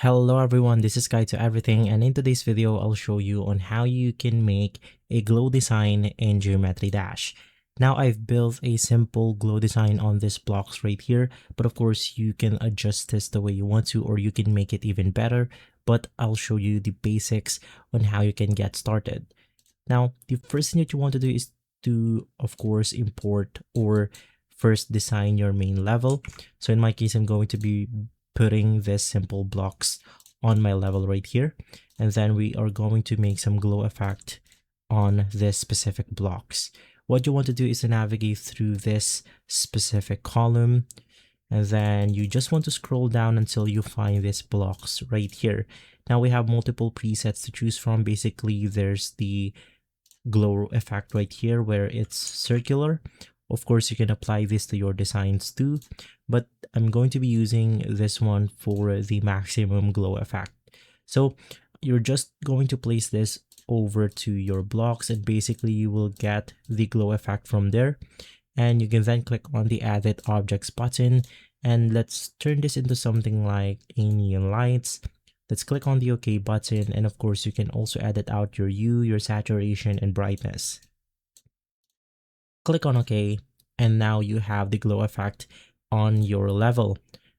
Hello everyone, this is Guide to Everything, and in today's video, I'll show you on how you can make a glow design in Geometry Dash. Now I've built a simple glow design on these blocks right here, but of course you can adjust this the way you want to, or you can make it even better, but I'll show you the basics on how you can get started. Now, the first thing that you want to do is to, of course, import or first design your main level. So in my case, I'm going to be putting this simple blocks on my level right here. And then we are going to make some glow effect on this specific blocks. What you want to do is to navigate through this specific column. And then you just want to scroll down until you find these blocks right here. Now we have multiple presets to choose from. Basically, there's the glow effect right here where it's circular. Of course, you can apply this to your designs too, but I'm going to be using this one for the maximum glow effect. So you're just going to place this over to your blocks, and basically you will get the glow effect from there. And you can then click on the Edit Objects button, and let's turn this into something like a neon lights. Let's click on the OK button, and of course you can also edit out your hue, your saturation, and brightness. Click on OK, and now you have the glow effect on your level.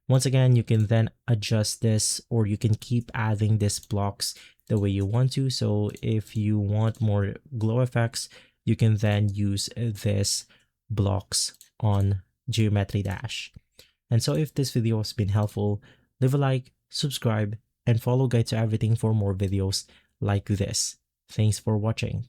Once again, you can then adjust this, or you can keep adding these blocks the way you want to. So if you want more glow effects, you can then use this blocks on Geometry Dash. And so if this video has been helpful, leave a like, subscribe, and follow Guide to Everything for more videos like this. Thanks for watching.